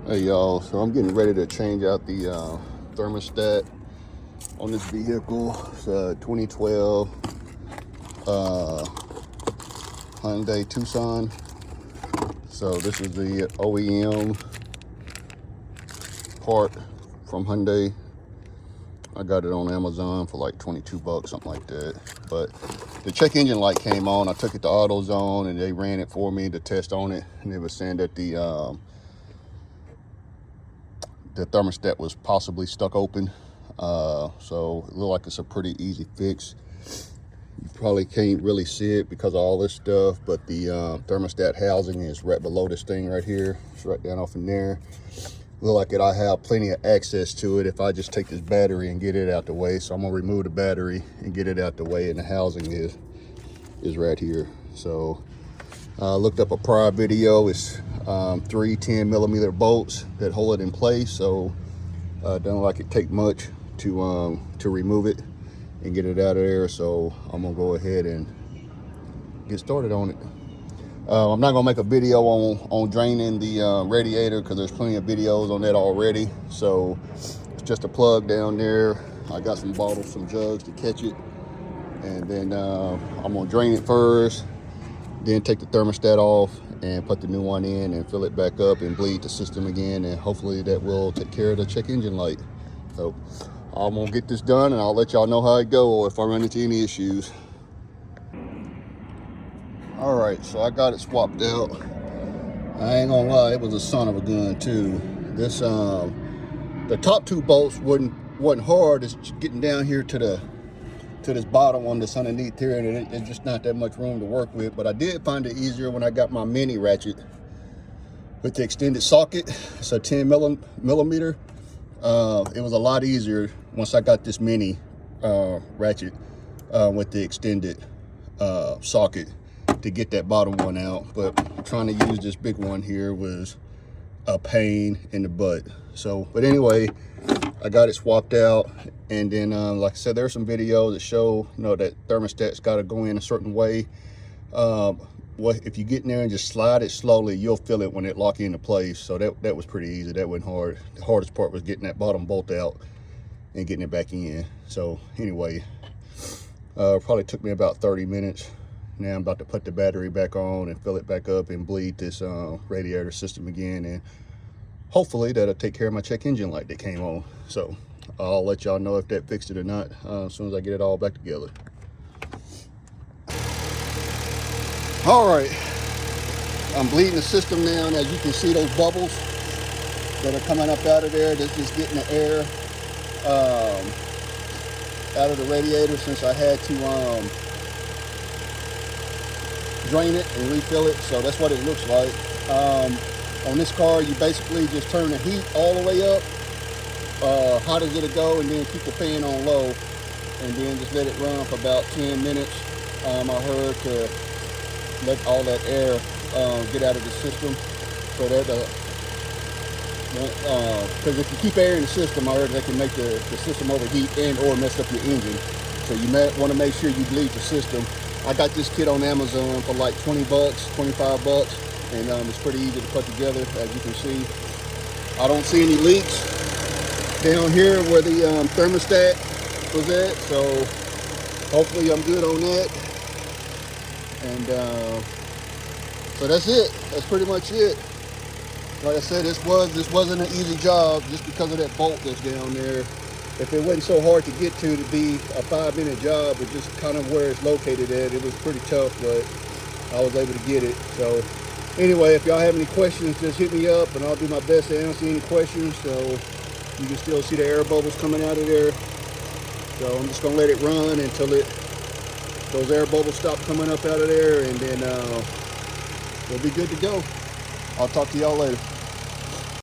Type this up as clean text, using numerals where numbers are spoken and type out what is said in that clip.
Hey y'all, so I'm getting ready to change out the thermostat on this vehicle. It's a 2012 Hyundai Tucson. So this is the OEM part from Hyundai. I got it on Amazon for like 22 bucks, something like that. But the check engine light came on. I took it to AutoZone and they ran it for me to test on it. And they were saying that the thermostat was possibly stuck open. So it looked like it's a pretty easy fix. You probably can't really see it because of all this stuff, but the thermostat housing is right below this thing right here. It's right down off in there. Look like I have plenty of access to it if I just take this battery and get it out the way. So I'm gonna remove the battery and get it out the way, and the housing is right here. So I looked up a prior video. It's 3 10mm bolts that hold it in place. So don't look like it take much to remove it and get it out of there. So I'm gonna go ahead and get started on it. I'm not gonna make a video on draining the radiator because there's plenty of videos on that already. So it's just a plug down there. I got some bottles, some jugs to catch it, and then I'm gonna drain it first, then take the thermostat off and put the new one in and fill it back up and bleed the system again, and hopefully that will take care of the check engine light. So I'm gonna get this done and I'll let y'all know how it go or if I run into any issues. All right, so I got it swapped out. I ain't gonna lie, it was a son of a gun too. This the top two bolts wasn't hard. It's getting down here to this bottom one that's underneath here, and it's just not that much room to work with. But I did find it easier when I got my mini ratchet with the extended socket. It's a 10 millimeter. It was a lot easier once I got this mini ratchet with the extended socket to get that bottom one out. But trying to use this big one here was a pain in the butt. So, but anyway, I got it swapped out, and then like I said, there's some videos that show, you know, that thermostat's got to go in a certain way. If you get in there and just slide it slowly, you'll feel it when it lock into place. So that was pretty easy. That wasn't hard. The hardest part was getting that bottom bolt out and getting it back in. So anyway, probably took me about 30 minutes. Now I'm about to put the battery back on and fill it back up and bleed this radiator system again, and hopefully that'll take care of my check engine light that came on. So I'll let y'all know if that fixed it or not as soon as I get it all back together. All right, I'm bleeding the system now, and as you can see, those bubbles that are coming up out of there, that's just getting the air out of the radiator since I had to drain it and refill it. So that's what it looks like. On this car, you basically just turn the heat all the way up, hot as it'll go, and then keep the fan on low, and then just let it run for about 10 minutes. I heard to let all that air get out of the system, so that because if you keep air in the system, I heard that can make the system overheat and or mess up your engine. So you might want to make sure you bleed the system. I got this kit on Amazon for like 20 bucks, 25 bucks, and it's pretty easy to put together, as you can see. I don't see any leaks down here where the thermostat was at, so hopefully I'm good on that. And so that's it. That's pretty much it. Like I said, this wasn't an easy job just because of that bolt that's down there. If it wasn't so hard to get to be a 5-minute job, but just kind of where it's located at, it was pretty tough, but I was able to get it. So anyway, if y'all have any questions, just hit me up and I'll do my best to answer any questions. So you can still see the air bubbles coming out of there. So I'm just gonna let it run until those air bubbles stop coming up out of there, and then we'll be good to go. I'll talk to y'all later.